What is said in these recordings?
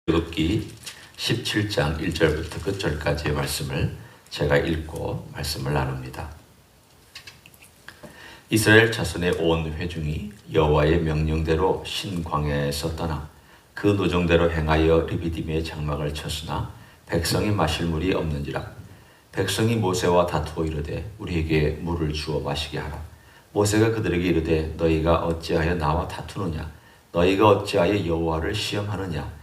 출애굽기 17장 1절부터 끝절까지의 말씀을 제가 읽고 말씀을 나눕니다. 이스라엘 자손의 온 회중이 여호와의 명령대로 신광야에서 떠나 그 노정대로 행하여 르비딤의 장막을 쳤으나 백성이 마실 물이 없는지라. 백성이 모세와 다투어 이르되 우리에게 물을 주어 마시게 하라. 모세가 그들에게 이르되 너희가 어찌하여 나와 다투느냐? 너희가 어찌하여 여호와를 시험하느냐?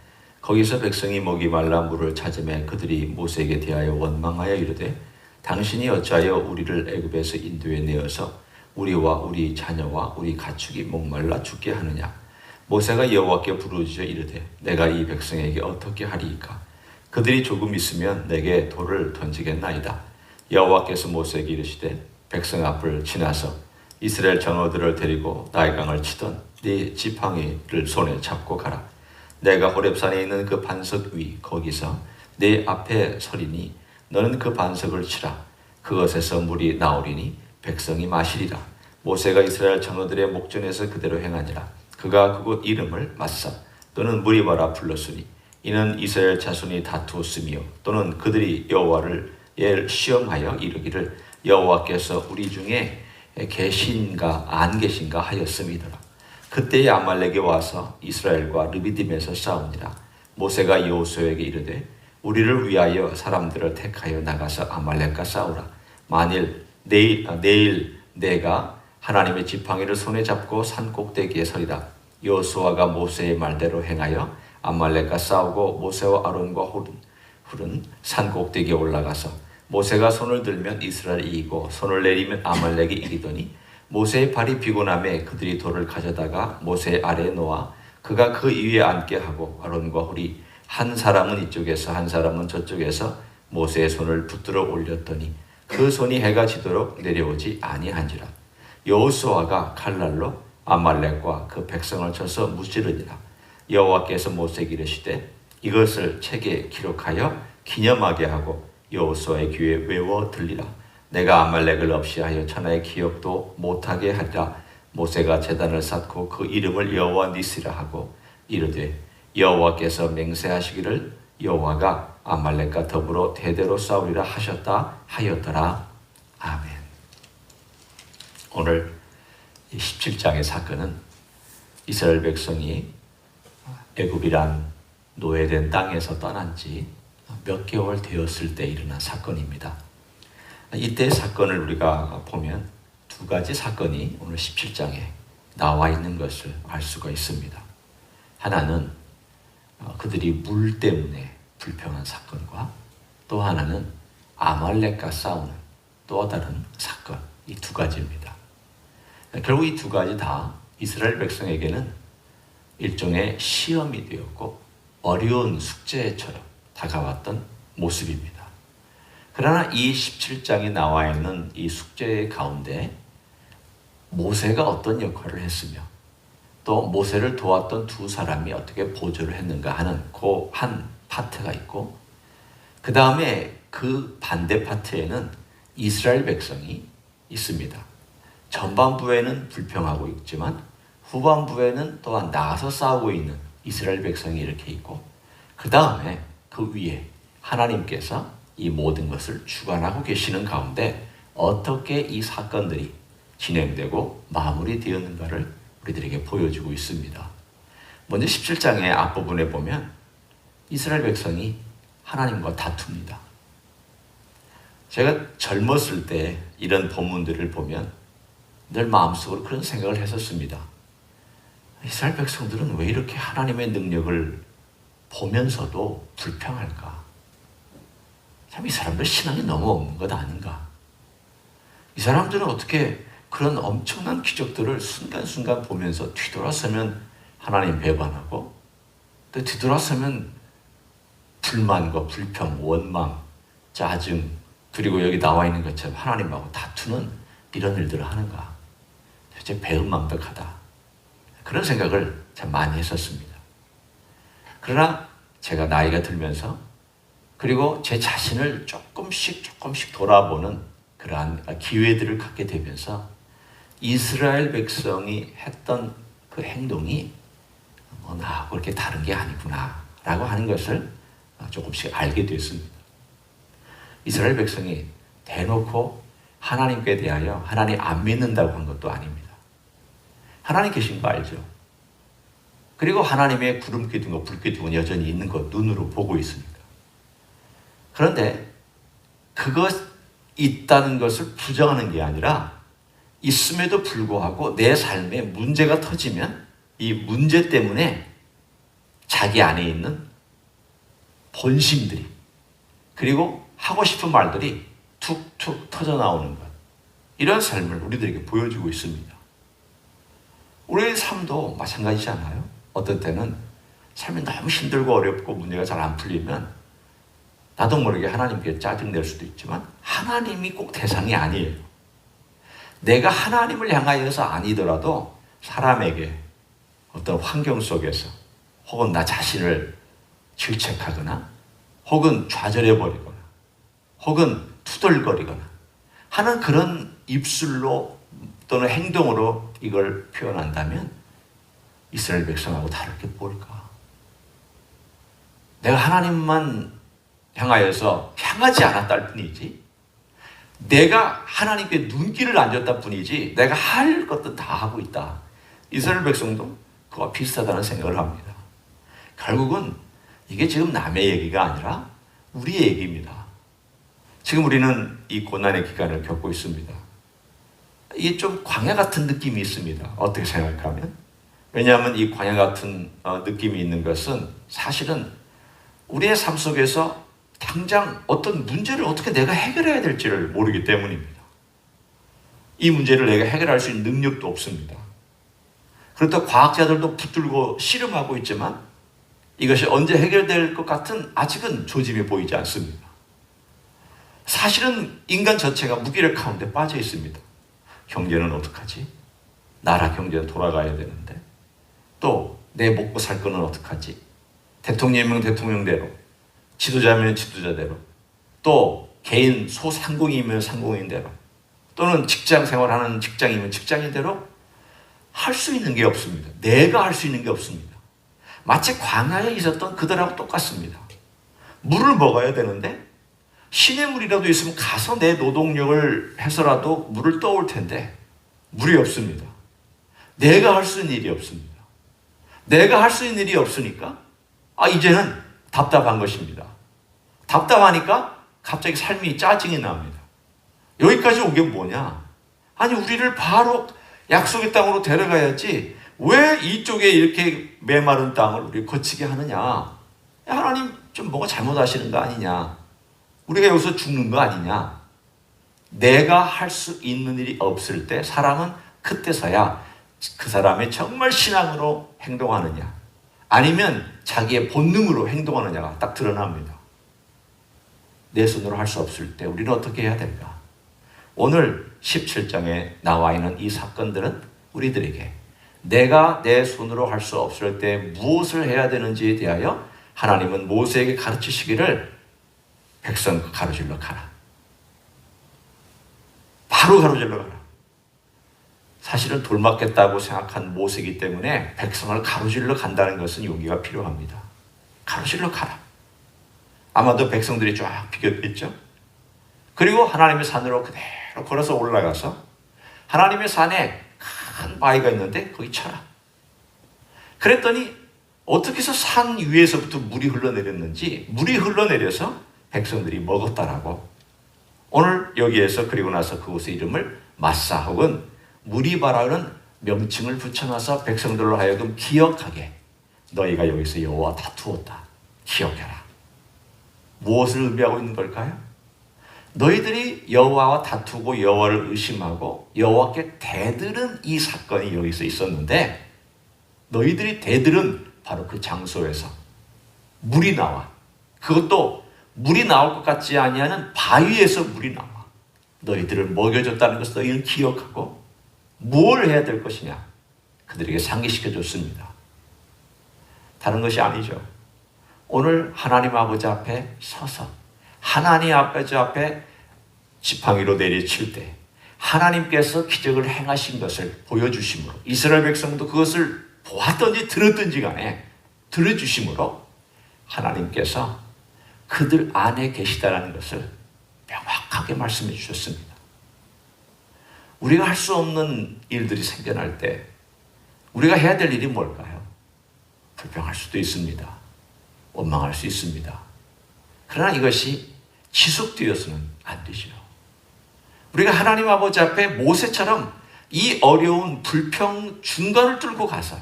거기서 백성이 목이 말라 물을 찾으매 그들이 모세에게 대하여 원망하여 이르되 당신이 어찌하여 우리를 애굽에서 인도에 내어서 우리와 우리 자녀와 우리 가축이 목말라 죽게 하느냐? 모세가 여호와께 부르짖어 이르되 내가 이 백성에게 어떻게 하리이까? 그들이 조금 있으면 내게 돌을 던지겠나이다. 여호와께서 모세에게 이르시되 백성 앞을 지나서 이스라엘 장로들을 데리고 나일강을 치던 네 지팡이를 손에 잡고 가라. 내가 호렙산에 있는 그 반석 위 거기서 내 앞에 서리니 너는 그 반석을 치라. 그것에서 물이 나오리니 백성이 마시리라. 모세가 이스라엘 장로들의 목전에서 그대로 행하니라. 그가 그곳 이름을 마사 또는 무리바라 불렀으니 이는 이스라엘 자손이 다투었으며 또는 그들이 여호와를 시험하여 이르기를 여호와께서 우리 중에 계신가 안 계신가 하였음이더라. 그때에 아말렉이 와서 이스라엘과 르비딤에서 싸우니라. 모세가 여호수아에게 이르되 우리를 위하여 사람들을 택하여 나가서 아말렉과 싸우라. 만일 내일 내가 하나님의 지팡이를 손에 잡고 산 꼭대기에 서리라. 여호수아가 모세의 말대로 행하여 아말렉과 싸우고 모세와 아론과 훌은 산 꼭대기에 올라가서 모세가 손을 들면 이스라엘이 이기고 손을 내리면 아말렉이 이기더니 모세의 발이 피곤함에 그들이 돌을 가져다가 모세 아래에 놓아 그가 그 위에 앉게 하고 아론과 훌이 한 사람은 이쪽에서 한 사람은 저쪽에서 모세의 손을 붙들어 올렸더니 그 손이 해가 지도록 내려오지 아니한지라. 여호수아가 칼날로 아말렉과 그 백성을 쳐서 무찌르니라. 여호와께서 모세에게 이르시되 이것을 책에 기록하여 기념하게 하고 여호수아의 귀에 외워 들리라. 내가 아말렉을 없이 하여 천하의 기억도 못하게 하리라. 모세가 제단을 쌓고 그 이름을 여호와 니시라 하고 이르되 여호와께서 맹세하시기를 여호와가 아말렉과 더불어 대대로 싸우리라 하셨다 하였더라. 아멘. 오늘 17장의 사건은 이스라엘 백성이 애굽이란 노예된 땅에서 떠난 지 몇 개월 되었을 때 일어난 사건입니다. 이때 사건을 우리가 보면 두 가지 사건이 오늘 17장에 나와 있는 것을 알 수가 있습니다. 하나는 그들이 물 때문에 불평한 사건과 또 하나는 아말렉과 싸우는 또 다른 사건, 이 두 가지입니다. 결국 이 두 가지 다 이스라엘 백성에게는 일종의 시험이 되었고 어려운 숙제처럼 다가왔던 모습입니다. 그러나 이 17장에 나와 있는 이 숙제 가운데 모세가 어떤 역할을 했으며 또 모세를 도왔던 두 사람이 어떻게 보조를 했는가 하는 그 한 파트가 있고 그 다음에 그 반대 파트에는 이스라엘 백성이 있습니다. 전반부에는 불평하고 있지만 후반부에는 또한 나가서 싸우고 있는 이스라엘 백성이 이렇게 있고 그 다음에 그 위에 하나님께서 이 모든 것을 주관하고 계시는 가운데 어떻게 이 사건들이 진행되고 마무리되었는가를 우리들에게 보여주고 있습니다. 먼저 17장의 앞부분에 보면 이스라엘 백성이 하나님과 다툽니다. 제가 젊었을 때 이런 본문들을 보면 늘 마음속으로 그런 생각을 했었습니다. 이스라엘 백성들은 왜 이렇게 하나님의 능력을 보면서도 불평할까? 참 이 사람들 신앙이 너무 없는 것 아닌가? 이 사람들은 어떻게 그런 엄청난 기적들을 순간순간 보면서 뒤돌아서면 하나님 배반하고 또 뒤돌아서면 불만과 불평, 원망, 짜증 그리고 여기 나와 있는 것처럼 하나님하고 다투는 이런 일들을 하는가? 도대체 배은망덕하다. 그런 생각을 참 많이 했었습니다. 그러나 제가 나이가 들면서 그리고 제 자신을 조금씩 돌아보는 그러한 기회들을 갖게 되면서 이스라엘 백성이 했던 그 행동이 나하고 그렇게 다른 게 아니구나 라고 하는 것을 조금씩 알게 됐습니다. 이스라엘 백성이 대놓고 하나님께 대하여 하나님 안 믿는다고 한 것도 아닙니다. 하나님 계신 거 알죠? 그리고 하나님의 구름 기둥과 불 기둥은 여전히 있는 것 눈으로 보고 있습니다. 그런데 그것 있다는 것을 부정하는 게 아니라 있음에도 불구하고 내 삶에 문제가 터지면 이 문제 때문에 자기 안에 있는 본심들이 그리고 하고 싶은 말들이 툭툭 터져나오는 것, 이런 삶을 우리들에게 보여주고 있습니다. 우리의 삶도 마찬가지지 않아요? 어떤 때는 삶이 너무 힘들고 어렵고 문제가 잘 안 풀리면 나도 모르게 하나님께 짜증낼 수도 있지만 하나님이 꼭 대상이 아니에요. 내가 하나님을 향하여서 아니더라도 사람에게 어떤 환경 속에서 혹은 나 자신을 질책하거나 혹은 좌절해버리거나 혹은 투덜거리거나 하는 그런 입술로 또는 행동으로 이걸 표현한다면 이스라엘 백성하고 다를 게 뭘까? 내가 하나님만 향하여서 향하지 않았다 할 뿐이지 내가 하나님께 눈길을 안 줬다 뿐이지 내가 할 것도 다 하고 있다. 이스라엘 백성도 그와 비슷하다는 생각을 합니다. 결국은 이게 지금 남의 얘기가 아니라 우리의 얘기입니다. 지금 우리는 이 고난의 기간을 겪고 있습니다. 이게 좀 광야 같은 느낌이 있습니다. 어떻게 생각하면? 왜냐하면 이 광야 같은 느낌이 있는 것은 사실은 우리의 삶 속에서 당장 어떤 문제를 어떻게 내가 해결해야 될지를 모르기 때문입니다. 이 문제를 내가 해결할 수 있는 능력도 없습니다. 그렇다고 과학자들도 붙들고 실험하고 있지만 이것이 언제 해결될 것 같은 아직은 조짐이 보이지 않습니다. 사실은 인간 전체가 무기력 가운데 빠져 있습니다. 경제는 어떡하지? 나라 경제는 돌아가야 되는데 또 내 먹고 살 거는 어떡하지? 대통령이면 대통령대로 지도자면 지도자대로 또 개인 소상공인이면 상공인대로 또는 직장 생활하는 직장이면 직장인대로 할 수 있는 게 없습니다. 내가 할 수 있는 게 없습니다. 마치 광야에 있었던 그들하고 똑같습니다. 물을 먹어야 되는데 신의 물이라도 있으면 가서 내 노동력을 해서라도 물을 떠올 텐데 물이 없습니다. 내가 할 수 있는 일이 없습니다. 내가 할 수 있는 일이 없으니까 이제는 답답한 것입니다. 답답하니까 갑자기 삶이 짜증이 납니다. 여기까지 온 게 뭐냐? 아니 우리를 바로 약속의 땅으로 데려가야지 왜 이쪽에 이렇게 메마른 땅을 우리 거치게 하느냐? 하나님 좀 뭐가 잘못하시는 거 아니냐? 우리가 여기서 죽는 거 아니냐? 내가 할 수 있는 일이 없을 때 사람은 그때서야 그 사람이 정말 신앙으로 행동하느냐 아니면 자기의 본능으로 행동하느냐가 딱 드러납니다. 내 손으로 할 수 없을 때 우리는 어떻게 해야 될까? 오늘 17장에 나와 있는 이 사건들은 우리들에게 내가 내 손으로 할 수 없을 때 무엇을 해야 되는지에 대하여 하나님은 모세에게 가르치시기를 백성 가로질러 가라. 바로 가로질러 가라. 사실은 돌맞겠다고 생각한 모세이기 때문에 백성을 가로질러 간다는 것은 용기가 필요합니다. 가로질러 가라. 아마도 백성들이 쫙 비겼겠죠. 그리고 하나님의 산으로 그대로 걸어서 올라가서 하나님의 산에 큰 바위가 있는데 거기 쳐라. 그랬더니 어떻게 해서 산 위에서부터 물이 흘러내렸는지 물이 흘러내려서 백성들이 먹었다라고 오늘 여기에서 그리고 나서 그곳의 이름을 마사 혹은 무리바라는 명칭을 붙여놔서 백성들로 하여금 기억하게 너희가 여기서 여호와 다투었다. 기억해라. 무엇을 의미하고 있는 걸까요? 너희들이 여호와와 다투고 여호와를 의심하고 여호와께 대들은 이 사건이 여기서 있었는데 너희들이 대들은 바로 그 장소에서 물이 나와. 그것도 물이 나올 것 같지 아니하는 바위에서 물이 나와. 너희들을 먹여줬다는 것을 너희는 기억하고 뭘 해야 될 것이냐? 그들에게 상기시켜 줬습니다. 다른 것이 아니죠. 오늘 하나님 아버지 앞에 서서 하나님 아버지 앞에 지팡이로 내리칠 때 하나님께서 기적을 행하신 것을 보여주심으로 이스라엘 백성도 그것을 보았든지 들었든지 간에 들어주심으로 하나님께서 그들 안에 계시다는 것을 명확하게 말씀해 주셨습니다. 우리가 할 수 없는 일들이 생겨날 때 우리가 해야 될 일이 뭘까요? 불평할 수도 있습니다. 원망할 수 있습니다. 그러나 이것이 지속되어서는 안 되죠. 우리가 하나님 아버지 앞에 모세처럼 이 어려운 불평 중간을 뚫고 가서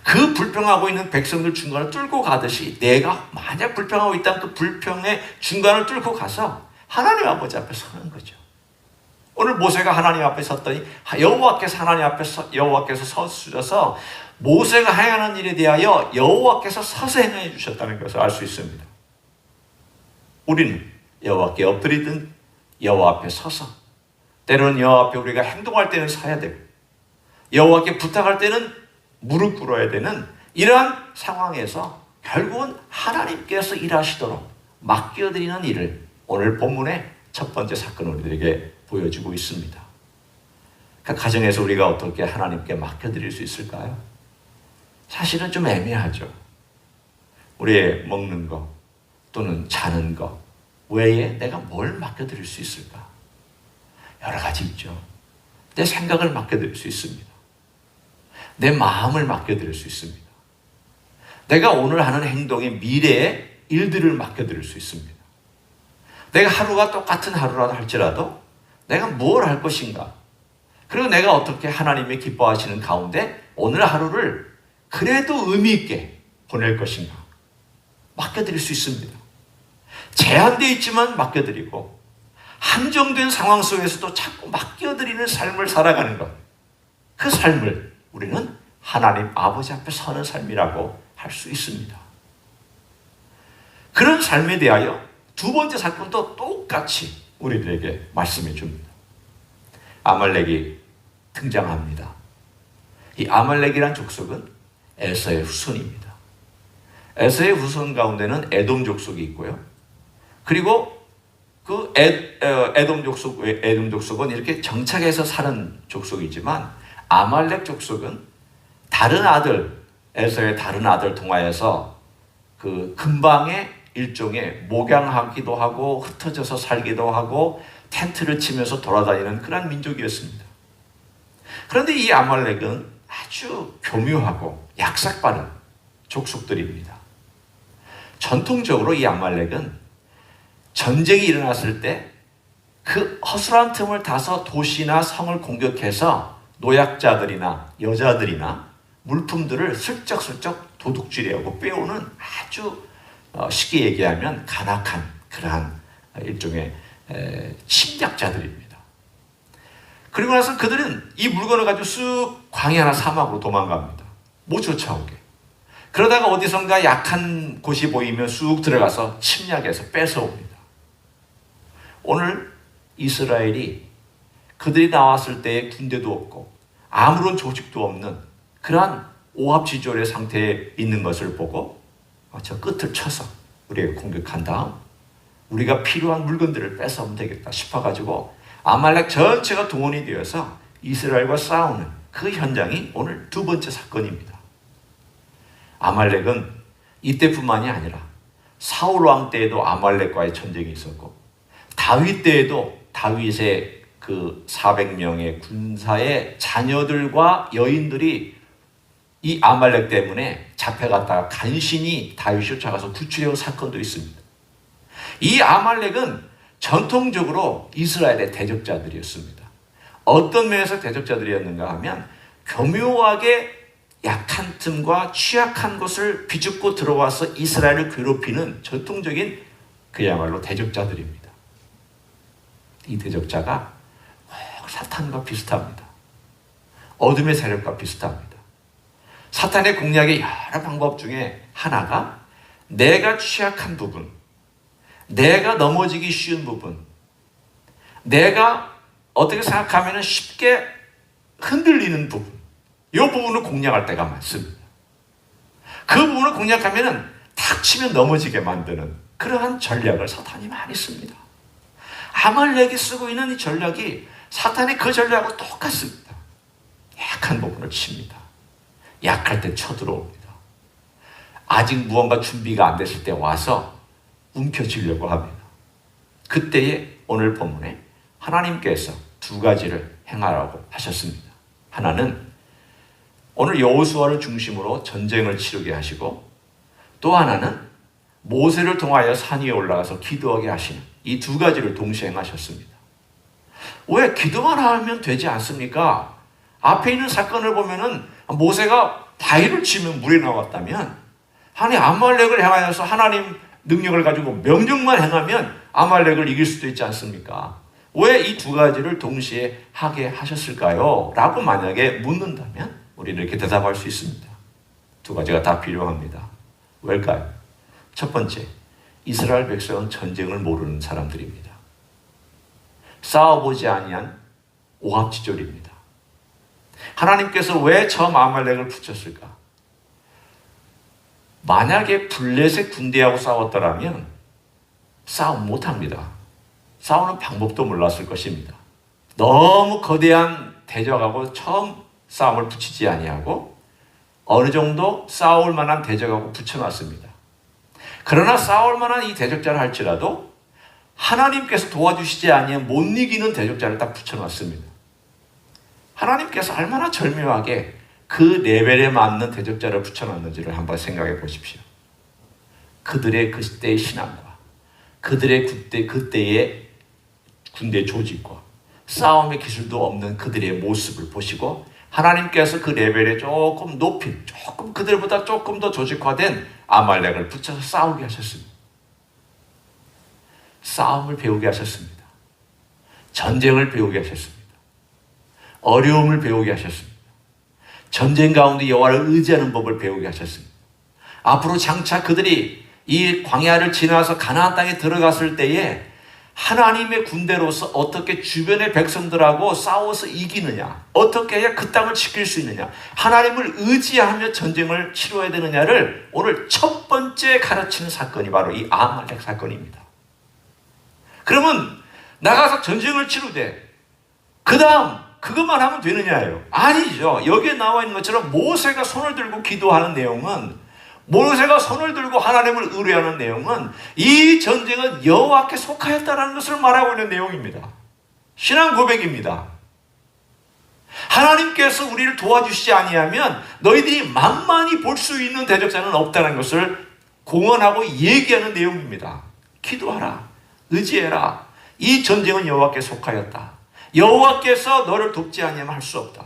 그 불평하고 있는 백성들 중간을 뚫고 가듯이 내가 만약 불평하고 있다면 그 불평의 중간을 뚫고 가서 하나님 아버지 앞에 서는 거죠. 오늘 모세가 하나님 앞에 섰더니 여호와께서 서주셔서 모세가 행하는 일에 대하여 여호와께서 서서 행해 주셨다는 것을 알 수 있습니다. 우리는 여호와께 엎드리든 여호와 앞에 서서, 때로는 여호와 앞에 우리가 행동할 때는 서야 되고 여호와께 부탁할 때는 무릎 꿇어야 되는 이러한 상황에서 결국은 하나님께서 일하시도록 맡겨드리는 일을 오늘 본문의 첫 번째 사건을 우리들에게 보여주고 있습니다. 그 가정에서 우리가 어떻게 하나님께 맡겨드릴 수 있을까요? 사실은 좀 애매하죠. 우리의 먹는 것 또는 자는 것 외에 내가 뭘 맡겨드릴 수 있을까? 여러 가지 있죠. 내 생각을 맡겨드릴 수 있습니다. 내 마음을 맡겨드릴 수 있습니다. 내가 오늘 하는 행동의 미래의 일들을 맡겨드릴 수 있습니다. 내가 하루가 똑같은 하루라도 할지라도 내가 뭘 할 것인가? 그리고 내가 어떻게 하나님의 기뻐하시는 가운데 오늘 하루를 그래도 의미 있게 보낼 것인가? 맡겨드릴 수 있습니다. 제한되어 있지만 맡겨드리고 한정된 상황 속에서도 자꾸 맡겨드리는 삶을 살아가는 것. 그 삶을 우리는 하나님 아버지 앞에 서는 삶이라고 할 수 있습니다. 그런 삶에 대하여 두 번째 사건도 똑같이 우리들에게 말씀해 줍니다. 아말렉이 등장합니다. 이 아말렉이란 족속은 에서의 후손입니다. 에서의 후손 가운데는 에돔 족속이 있고요. 그리고 그 에돔 족속은 이렇게 정착해서 사는 족속이지만 아말렉 족속은 다른 아들, 에서의 다른 아들 통하여서 그 근방의 일종의 목양하기도 하고 흩어져서 살기도 하고 텐트를 치면서 돌아다니는 그런 민족이었습니다. 그런데 이 아말렉은 아주 교묘하고 약삭빠른 족속들입니다. 전통적으로 이 아말렉은 전쟁이 일어났을 때 그 허술한 틈을 타서 도시나 성을 공격해서 노약자들이나 여자들이나 물품들을 슬쩍슬쩍 도둑질하고 빼오는 아주 쉽게 얘기하면 간악한 그러한 일종의 침략자들입니다. 그리고 나서 그들은 이 물건을 가지고 쑥 광야나 사막으로 도망갑니다. 못 쫓아오게. 그러다가 어디선가 약한 곳이 보이면 쑥 들어가서 침략해서 뺏어옵니다. 오늘 이스라엘이 그들이 나왔을 때에 군대도 없고 아무런 조직도 없는 그러한 오합지졸의 상태에 있는 것을 보고 저 끝을 쳐서 우리에게 공격한 다음 우리가 필요한 물건들을 뺏어오면 되겠다 싶어가지고 아말렉 전체가 동원이 되어서 이스라엘과 싸우는 그 현장이 오늘 두 번째 사건입니다. 아말렉은 이때뿐만이 아니라 사울 왕 때에도 아말렉과의 전쟁이 있었고 다윗 때에도 다윗의 그 400명의 군사의 자녀들과 여인들이 이 아말렉 때문에 잡혀갔다가 간신히 다윗이 쫓아가서 구출해온 사건도 있습니다. 이 아말렉은 전통적으로 이스라엘의 대적자들이었습니다. 어떤 면에서 대적자들이었는가 하면 교묘하게 약한 틈과 취약한 것을 비집고 들어와서 이스라엘을 괴롭히는 전통적인 그야말로 대적자들입니다. 이 대적자가 사탄과 비슷합니다. 어둠의 세력과 비슷합니다. 사탄의 공략의 여러 방법 중에 하나가 내가 취약한 부분, 내가 넘어지기 쉬운 부분, 내가 어떻게 생각하면 쉽게 흔들리는 부분, 이 부분을 공략할 때가 많습니다. 그 부분을 공략하면 탁 치면 넘어지게 만드는 그러한 전략을 사탄이 많이 씁니다. 아말렉이 쓰고 있는 이 전략이 사탄이 그 전략하고 똑같습니다. 약한 부분을 칩니다. 약할 때 쳐들어옵니다. 아직 무언가 준비가 안 됐을 때 와서 움켜쥐려고 합니다. 그때에 오늘 본문에 하나님께서 두 가지를 행하라고 하셨습니다. 하나는 오늘 여호수아를 중심으로 전쟁을 치르게 하시고, 또 하나는 모세를 통하여 산 위에 올라가서 기도하게 하시는 이 두 가지를 동시에 행하셨습니다. 왜 기도만 하면 되지 않습니까? 앞에 있는 사건을 보면은 모세가 바위를 치면 물이 나왔다면, 하나님 아말렉을 향하여서 하나님 능력을 가지고 명령만 행하면 아말렉을 이길 수도 있지 않습니까? 왜 이 두 가지를 동시에 하게 하셨을까요? 라고 만약에 묻는다면 우리는 이렇게 대답할 수 있습니다. 두 가지가 다 필요합니다. 왜일까요? 첫 번째, 이스라엘 백성은 전쟁을 모르는 사람들입니다. 싸워보지 아니한 오합지졸입니다. 하나님께서 왜 처음 아말렉을 붙였을까? 만약에 블레셋 군대하고 싸웠더라면 싸움 못합니다. 싸우는 방법도 몰랐을 것입니다. 너무 거대한 대적하고 처음 싸움을 붙이지 아니하고 어느 정도 싸울 만한 대적하고 붙여놨습니다. 그러나 싸울 만한 이 대적자를 할지라도 하나님께서 도와주시지 아니하면 못 이기는 대적자를 딱 붙여놨습니다. 하나님께서 얼마나 절묘하게 그 레벨에 맞는 대적자를 붙여놨는지를 한번 생각해 보십시오. 그들의 그때의 신앙과 그들의 그때의 군대 조직과 싸움의 기술도 없는 그들의 모습을 보시고 하나님께서 그 레벨에 조금 높인, 조금 그들보다 조금 더 조직화된 아말렉을 붙여서 싸우게 하셨습니다. 싸움을 배우게 하셨습니다. 전쟁을 배우게 하셨습니다. 어려움을 배우게 하셨습니다. 전쟁 가운데 여호와를 의지하는 법을 배우게 하셨습니다. 앞으로 장차 그들이 이 광야를 지나서 가나안 땅에 들어갔을 때에 하나님의 군대로서 어떻게 주변의 백성들하고 싸워서 이기느냐, 어떻게 해야 그 땅을 지킬 수 있느냐, 하나님을 의지하며 전쟁을 치러야 되느냐를 오늘 첫 번째 가르치는 사건이 바로 이 아말렉 사건입니다. 그러면 나가서 전쟁을 치르되 그 다음 그것만 하면 되느냐예요? 아니죠. 여기에 나와 있는 것처럼 모세가 손을 들고 기도하는 내용은, 모세가 손을 들고 하나님을 의뢰하는 내용은 이 전쟁은 여호와께 속하였다는 것을 말하고 있는 내용입니다. 신앙 고백입니다. 하나님께서 우리를 도와주시지 아니하면 너희들이 만만히 볼 수 있는 대적자는 없다는 것을 공언하고 얘기하는 내용입니다. 기도하라, 의지해라. 이 전쟁은 여호와께 속하였다. 여호와께서 너를 돕지 아니하면 할 수 없다.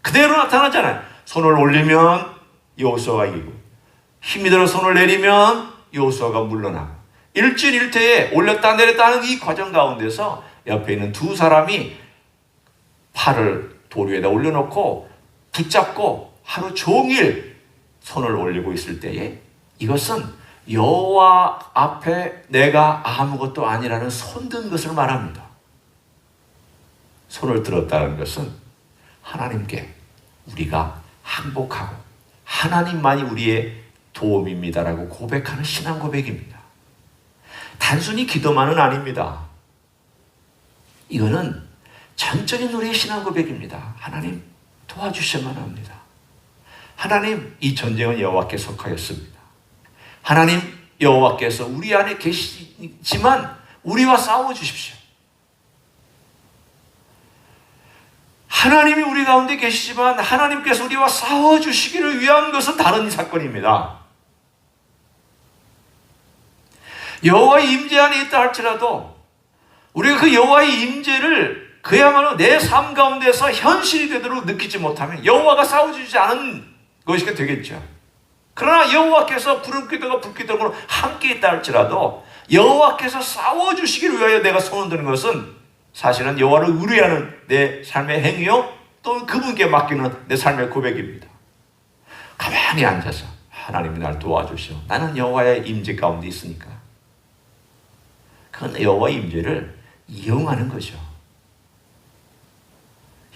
그대로 나타나잖아요. 손을 올리면 여호수아가 이기고, 힘이 들어 손을 내리면 여호수아가 물러나고, 일진일퇴에 올렸다 내렸다 하는 이 과정 가운데서 옆에 있는 두 사람이 팔을 돌 위에다 올려놓고 붙잡고 하루 종일 손을 올리고 있을 때에 이것은 여호와 앞에 내가 아무것도 아니라는 손든 것을 말합니다. 손을 들었다는 것은 하나님께 우리가 항복하고 하나님만이 우리의 도움입니다라고 고백하는 신앙 고백입니다. 단순히 기도만은 아닙니다. 이거는 전적인 우리의 신앙 고백입니다. 하나님 도와주셔야만 합니다. 하나님, 이 전쟁은 여호와께 속하였습니다. 하나님, 여호와께서 우리 안에 계시지만 우리와 싸워주십시오. 하나님이 우리 가운데 계시지만 하나님께서 우리와 싸워주시기를 위한 것은 다른 사건입니다. 여호와의 임재 안에 있다 할지라도 우리가 그 여호와의 임재를 그야말로 내 삶 가운데서 현실이 되도록 느끼지 못하면 여호와가 싸워주지 않은 것이 되겠죠. 그러나 여호와께서 구름기둥과 불기둥으로 함께 있다 할지라도 여호와께서 싸워주시기를 위하여 내가 손을 드는 것은 사실은 여호와를 의뢰하는 내 삶의 행위요, 또 그분께 맡기는 내 삶의 고백입니다. 가만히 앉아서 하나님이 날 도와주시오. 나는 여호와의 임재 가운데 있으니까. 그건 여호와의 임재를 이용하는 거죠.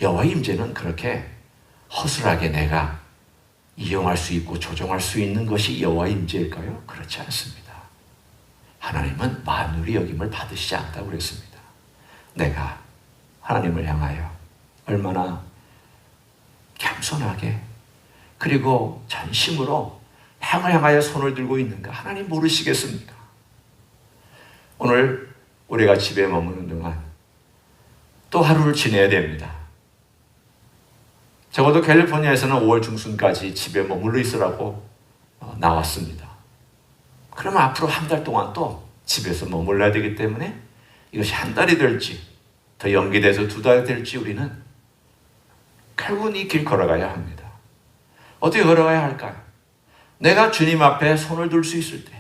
여호와의 임재는 그렇게 허술하게 내가 이용할 수 있고 조종할 수 있는 것이 여호와의 임재일까요? 그렇지 않습니다. 하나님은 만물이 여김을 받으시지 않다고 그랬습니다. 내가 하나님을 향하여 얼마나 겸손하게 그리고 전심으로 향을 향하여 손을 들고 있는가? 하나님 모르시겠습니까? 오늘 우리가 집에 머무는 동안 또 하루를 지내야 됩니다. 적어도 캘리포니아에서는 5월 중순까지 집에 머물러 있으라고 나왔습니다. 그러면 앞으로 한 달 동안 또 집에서 머물러야 되기 때문에 이것이 한 달이 될지 더 연기돼서 2달 될지 우리는 결국은 이 길 걸어가야 합니다. 어떻게 걸어가야 할까요? 내가 주님 앞에 손을 들 수 있을 때,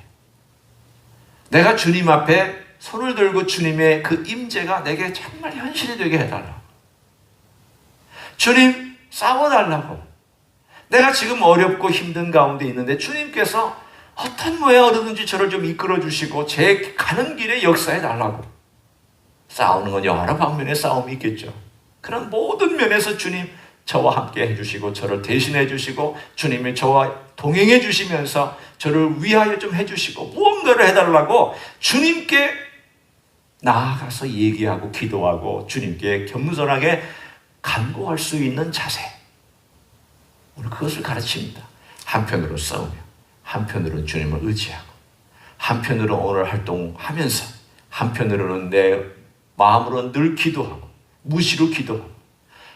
내가 주님 앞에 손을 들고 주님의 그 임재가 내게 정말 현실이 되게 해달라고. 주님 싸워달라고. 내가 지금 어렵고 힘든 가운데 있는데 주님께서 어떤 모양으로든지 저를 좀 이끌어 주시고 제 가는 길에 역사해 달라고. 싸우는 건 여러 방면의 싸움이 있겠죠. 그런 모든 면에서 주님 저와 함께 해주시고 저를 대신해 주시고 주님이 저와 동행해 주시면서 저를 위하여 좀 해주시고 무언가를 해달라고 주님께 나아가서 얘기하고 기도하고 주님께 겸손하게 간구할 수 있는 자세, 오늘 그것을 가르칩니다. 한편으로 싸우며 한편으로는 주님을 의지하고 한편으로는 오늘 활동하면서 한편으로는 내 마음으로 늘 기도하고 무시로 기도하고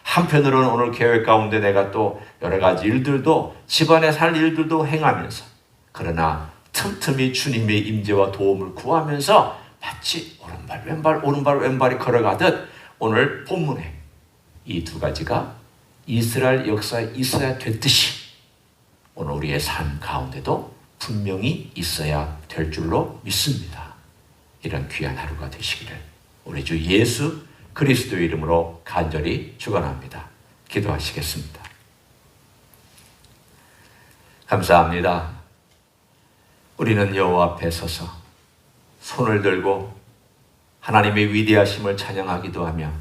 한편으로는 오늘 계획 가운데 내가 또 여러 가지 일들도 집안에 살 일들도 행하면서 그러나 틈틈이 주님의 임재와 도움을 구하면서 마치 오른발 왼발 오른발 왼발이 걸어가듯 오늘 본문에 이 두 가지가 이스라엘 역사에 있어야 됐듯이 오늘 우리의 삶 가운데도 분명히 있어야 될 줄로 믿습니다. 이런 귀한 하루가 되시기를 우리 주 예수 그리스도의 이름으로 간절히 축원합니다. 기도하시겠습니다. 감사합니다. 우리는 여호와 앞에 서서 손을 들고 하나님의 위대하심을 찬양하기도 하며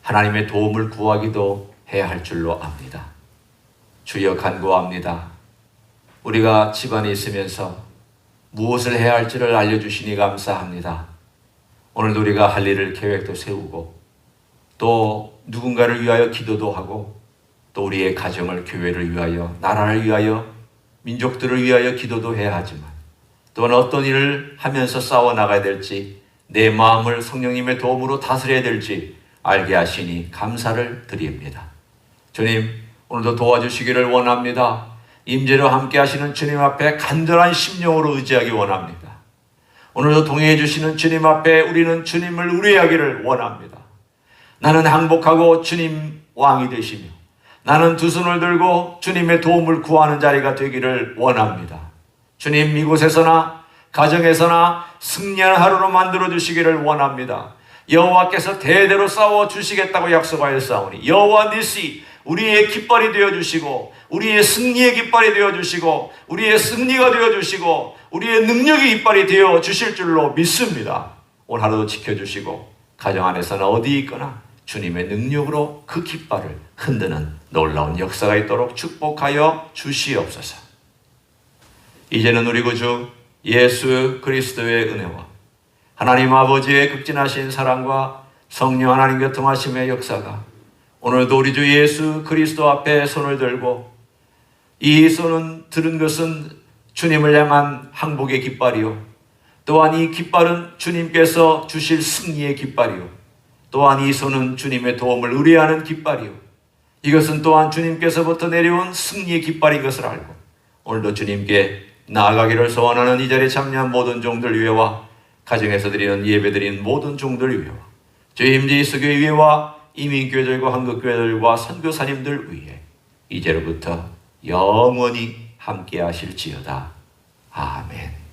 하나님의 도움을 구하기도 해야 할 줄로 압니다. 주여 간구합니다. 우리가 집안에 있으면서 무엇을 해야 할지를 알려주시니 감사합니다. 오늘도 우리가 할 일을 계획도 세우고 또 누군가를 위하여 기도도 하고 또 우리의 가정을 교회를 위하여 나라를 위하여 민족들을 위하여 기도도 해야 하지만 또한 어떤 일을 하면서 싸워나가야 될지 내 마음을 성령님의 도움으로 다스려야 될지 알게 하시니 감사를 드립니다. 주님 오늘도 도와주시기를 원합니다. 임재로 함께 하시는 주님 앞에 간절한 심령으로 의지하기 원합니다. 오늘도 동행해 주시는 주님 앞에 우리는 주님을 의뢰하기를 원합니다. 나는 항복하고 주님 왕이 되시며 나는 두 손을 들고 주님의 도움을 구하는 자리가 되기를 원합니다. 주님 이곳에서나 가정에서나 승리하는 하루로 만들어 주시기를 원합니다. 여호와께서 대대로 싸워 주시겠다고 약속하였사오니 여호와 니시 우리의 깃발이 되어주시고 우리의 승리의 깃발이 되어주시고 우리의 승리가 되어주시고 우리의 능력의 깃발이 되어주실 줄로 믿습니다. 오늘 하루도 지켜주시고 가정 안에서나 어디 있거나 주님의 능력으로 그 깃발을 흔드는 놀라운 역사가 있도록 축복하여 주시옵소서. 이제는 우리 구주 예수 그리스도의 은혜와 하나님 아버지의 극진하신 사랑과 성령 하나님 교통하심의 역사가 오늘도 우리 주 예수 그리스도 앞에 손을 들고 이 손은 들은 것은 주님을 향한 항복의 깃발이요 또한 이 깃발은 주님께서 주실 승리의 깃발이요 또한 이 손은 주님의 도움을 의뢰하는 깃발이요 이것은 또한 주님께서부터 내려온 승리의 깃발인 것을 알고 오늘도 주님께 나아가기를 소원하는 이 자리에 참여한 모든 종들 위해와 가정에서 드리는 예배드린 모든 종들 위해와 주의 임재 이수교회 위해와 이민교회들과 한국교회들과 선교사님들 위해 이제로부터 영원히 함께 하실지어다. 아멘.